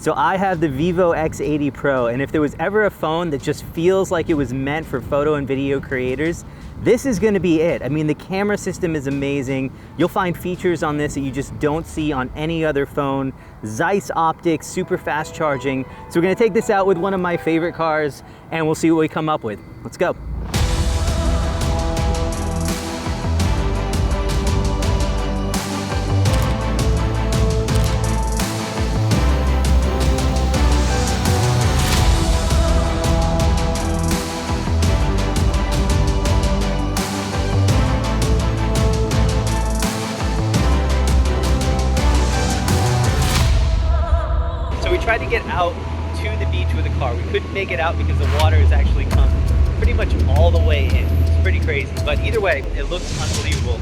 So I have the Vivo X80 Pro, and if there was ever a phone that just feels like it was meant for photo and video creators, this is gonna be it. I mean, the camera system is amazing. You'll find features on this that you just don't see on any other phone. Zeiss Optics, super fast charging. So we're gonna take this out with one of my favorite cars, and we'll see what we come up with. Let's go. Tried to get out to the beach with a car. We couldn't make it out because the water has actually come pretty much all the way in. It's pretty crazy, but either way, it looks unbelievable.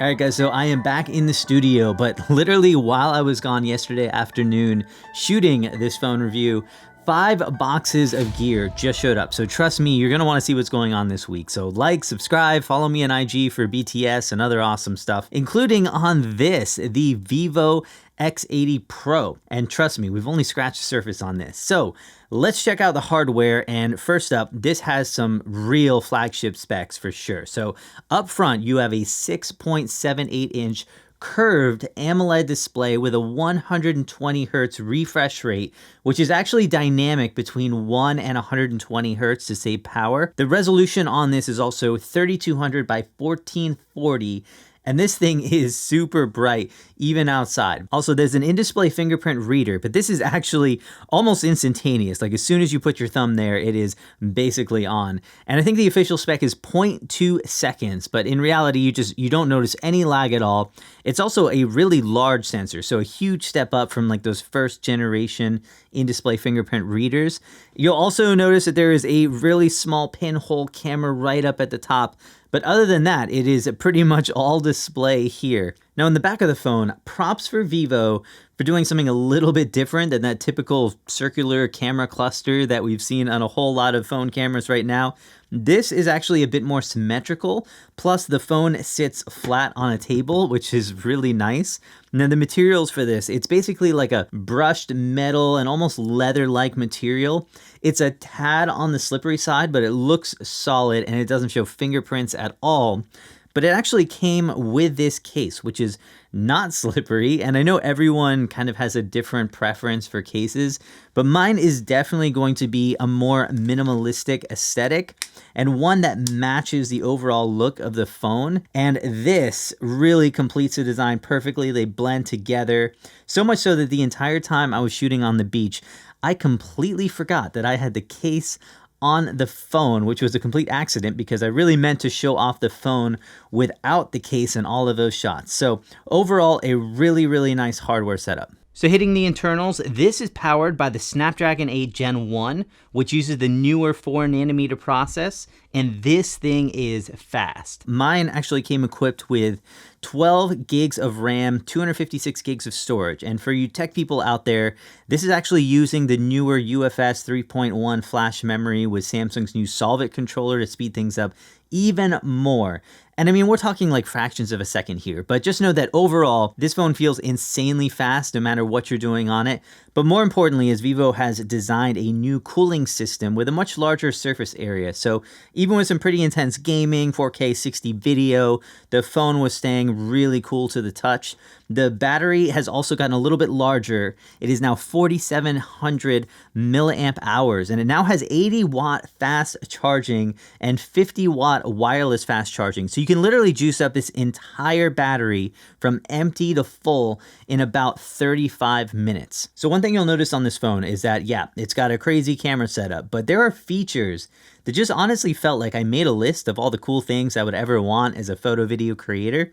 All right, guys, so I am back in the studio, but literally while I was gone yesterday afternoon shooting this phone review, 5 boxes of gear just showed up. So trust me, you're gonna wanna see what's going on this week. So like, subscribe, follow me on IG for BTS and other awesome stuff, including on this, the Vivo X80 Pro. And trust me, we've only scratched the surface on this. So let's check out the hardware. And first up, this has some real flagship specs for sure. So up front, you have a 6.78 inch curved AMOLED display with a 120 hertz refresh rate, which is actually dynamic between 1 and 120 hertz to save power. The resolution on this is also 3200 by 1440. And this thing is super bright, even outside. Also, there's an in-display fingerprint reader, but this is actually almost instantaneous. Like as soon as you put your thumb there, it is basically on. And I think the official spec is 0.2 seconds, but in reality, you don't notice any lag at all. It's also a really large sensor, so a huge step up from like those first generation in-display fingerprint readers. You'll also notice that there is a really small pinhole camera right up at the top. But other than that, it is pretty much all display here. Now in the back of the phone, props for Vivo for doing something a little bit different than that typical circular camera cluster that we've seen on a whole lot of phone cameras right now. This is actually a bit more symmetrical, plus the phone sits flat on a table, which is really nice. Now the materials for this, it's basically like a brushed metal and almost leather-like material. It's a tad on the slippery side, but it looks solid and it doesn't show fingerprints at all. But it actually came with this case, which is not slippery. And I know everyone kind of has a different preference for cases, but mine is definitely going to be a more minimalistic aesthetic and one that matches the overall look of the phone. And this really completes the design perfectly. They blend together, so much so that the entire time I was shooting on the beach, I completely forgot that I had the case on the phone, which was a complete accident because I really meant to show off the phone without the case in all of those shots. So overall, a really, really nice hardware setup. So hitting the internals, this is powered by the Snapdragon 8 Gen 1, which uses the newer 4nm process, and this thing is fast. Mine actually came equipped with 12 gigs of RAM, 256 gigs of storage. And for you tech people out there, this is actually using the newer UFS 3.1 flash memory with Samsung's new Solve It controller to speed things up even more. And I mean, we're talking like fractions of a second here, but just know that overall, this phone feels insanely fast no matter what you're doing on it. But more importantly, is Vivo has designed a new cooling system with a much larger surface area. So even with some pretty intense gaming, 4K 60 video, the phone was staying really cool to the touch. The battery has also gotten a little bit larger. It is now 4,700 milliamp hours, and it now has 80 watt fast charging and 50 watt wireless fast charging. So you can literally juice up this entire battery from empty to full in about 35 minutes. So one thing you'll notice on this phone is that, yeah, it's got a crazy camera setup, but there are features that just honestly felt like I made a list of all the cool things I would ever want as a photo video creator,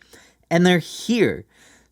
and they're here.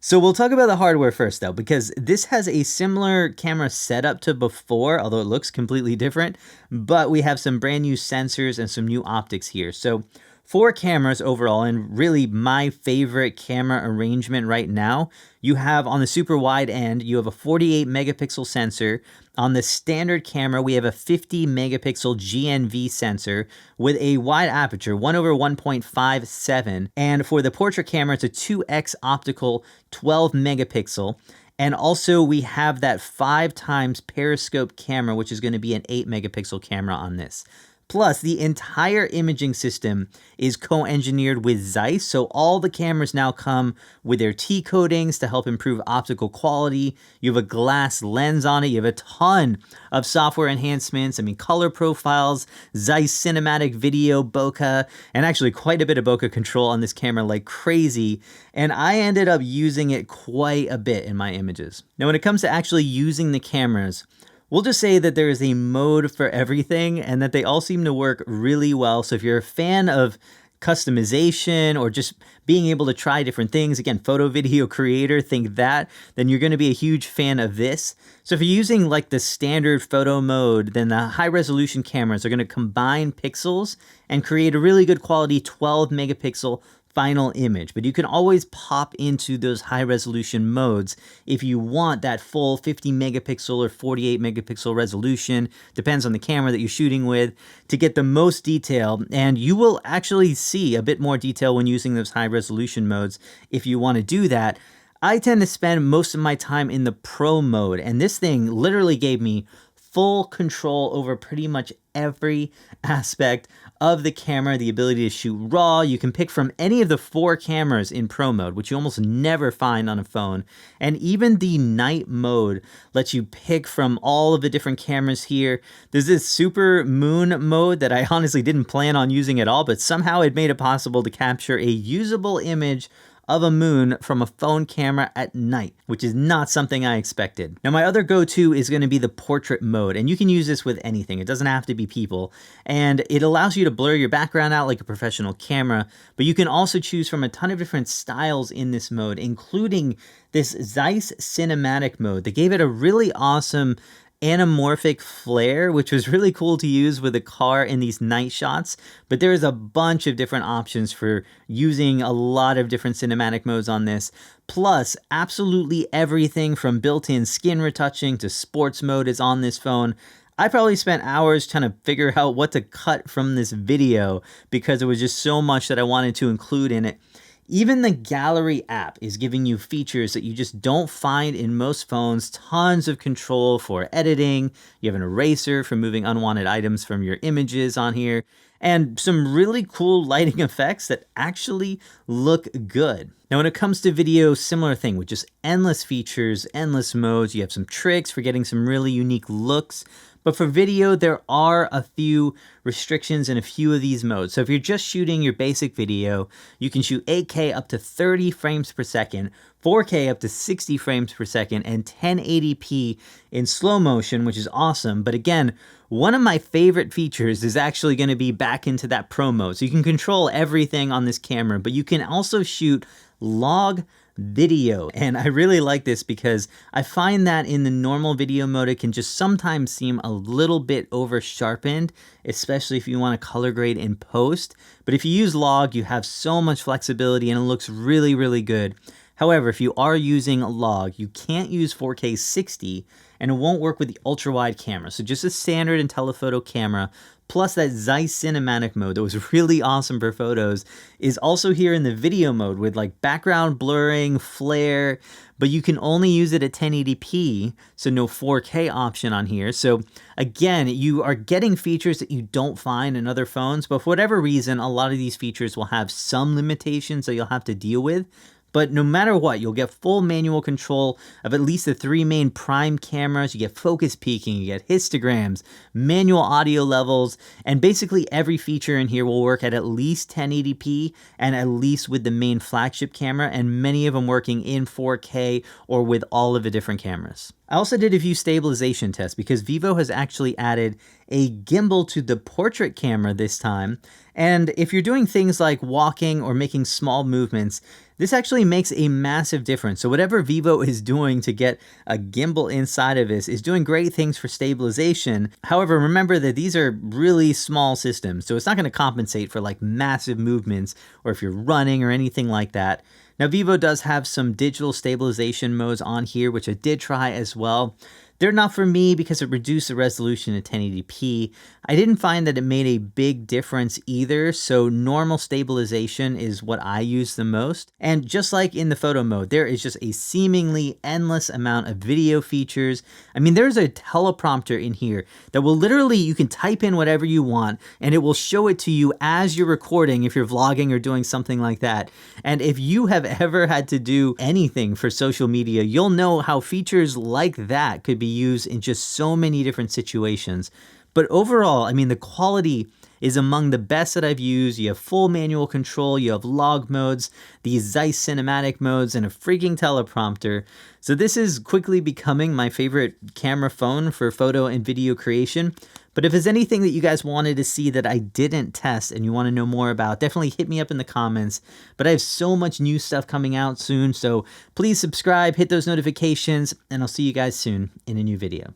So we'll talk about the hardware first though, because this has a similar camera setup to before, although it looks completely different, but we have some brand new sensors and some new optics here. So 4 cameras overall, and really my favorite camera arrangement right now. You have on the super wide end, you have a 48 megapixel sensor. On the standard camera, we have a 50 megapixel GNV sensor with a wide aperture, 1/1.57. And for the portrait camera, it's a 2x optical 12 megapixel. And also we have that 5 times periscope camera, which is going to be an 8 megapixel camera on this. Plus, the entire imaging system is co-engineered with Zeiss, so all the cameras now come with their T coatings to help improve optical quality. You have a glass lens on it. You have a ton of software enhancements. I mean, color profiles, Zeiss Cinematic Video Bokeh, and actually quite a bit of bokeh control on this camera like crazy. And I ended up using it quite a bit in my images. Now, when it comes to actually using the cameras, we'll just say that there is a mode for everything and that they all seem to work really well. So if you're a fan of customization or just being able to try different things, again, photo video creator, think that, then you're going to be a huge fan of this. So if you're using like the standard photo mode, then the high resolution cameras are going to combine pixels and create a really good quality 12 megapixel final image, but you can always pop into those high resolution modes if you want that full 50 megapixel or 48 megapixel resolution, depends on the camera that you're shooting with, to get the most detail. And you will actually see a bit more detail when using those high resolution modes if you want to do that. I tend to spend most of my time in the pro mode, and this thing literally gave me full control over pretty much every aspect of the camera, the ability to shoot raw. You can pick from any of the 4 cameras in pro mode, which you almost never find on a phone. And even the night mode lets you pick from all of the different cameras here. There's this super moon mode that I honestly didn't plan on using at all, but somehow it made it possible to capture a usable image of a moon from a phone camera at night, which is not something I expected. Now, my other go-to is going to be the portrait mode, and you can use this with anything. It doesn't have to be people, and it allows you to blur your background out like a professional camera, but you can also choose from a ton of different styles in this mode, including this Zeiss Cinematic mode. They gave it a really awesome anamorphic flare, which was really cool to use with a car in these night shots. But there is a bunch of different options for using a lot of different cinematic modes on this. Plus, absolutely everything from built-in skin retouching to sports mode is on this phone. I probably spent hours trying to figure out what to cut from this video because there was just so much that I wanted to include in it. Even the gallery app is giving you features that you just don't find in most phones. Tons of control for editing. You have an eraser for moving unwanted items from your images on here. And some really cool lighting effects that actually look good. Now, when it comes to video, similar thing with just endless features, endless modes. You have some tricks for getting some really unique looks. But for video, there are a few restrictions in a few of these modes. So if you're just shooting your basic video, you can shoot 8K up to 30 frames per second, 4K up to 60 frames per second, and 1080p in slow motion, which is awesome. But again, one of my favorite features is actually going to be back into that pro mode. So you can control everything on this camera, but you can also shoot log video. And I really like this because I find that in the normal video mode, it can just sometimes seem a little bit over sharpened, especially if you want to color grade in post. But if you use log, you have so much flexibility and it looks really, really good. However, if you are using log, you can't use 4K 60 and it won't work with the ultra wide camera. So just a standard and telephoto camera plus that Zeiss Cinematic mode that was really awesome for photos is also here in the video mode with like background blurring, flare, but you can only use it at 1080p, so no 4K option on here. So again, you are getting features that you don't find in other phones, but for whatever reason, a lot of these features will have some limitations that you'll have to deal with. But no matter what, you'll get full manual control of at least the 3 main prime cameras. You get focus peaking, you get histograms, manual audio levels, and basically every feature in here will work at least 1080p and at least with the main flagship camera, and many of them working in 4K or with all of the different cameras. I also did a few stabilization tests because Vivo has actually added a gimbal to the portrait camera this time. And if you're doing things like walking or making small movements, this actually makes a massive difference. So whatever Vivo is doing to get a gimbal inside of this is doing great things for stabilization. However, remember that these are really small systems, so it's not going to compensate for like massive movements or if you're running or anything like that. Now, Vivo does have some digital stabilization modes on here, which I did try as well. They're not for me because it reduced the resolution to 1080p. I didn't find that it made a big difference either, so normal stabilization is what I use the most. And just like in the photo mode, there is just a seemingly endless amount of video features. I mean, there's a teleprompter in here that will literally, you can type in whatever you want and it will show it to you as you're recording if you're vlogging or doing something like that. And if you have ever had to do anything for social media, you'll know how features like that could be used in just so many different situations. But overall, I mean, the quality is among the best that I've used. You have full manual control, you have log modes, these Zeiss Cinematic modes, and a freaking teleprompter. So this is quickly becoming my favorite camera phone for photo and video creation. But if there's anything that you guys wanted to see that I didn't test and you want to know more about, definitely hit me up in the comments. But I have so much new stuff coming out soon, so please subscribe, hit those notifications, and I'll see you guys soon in a new video.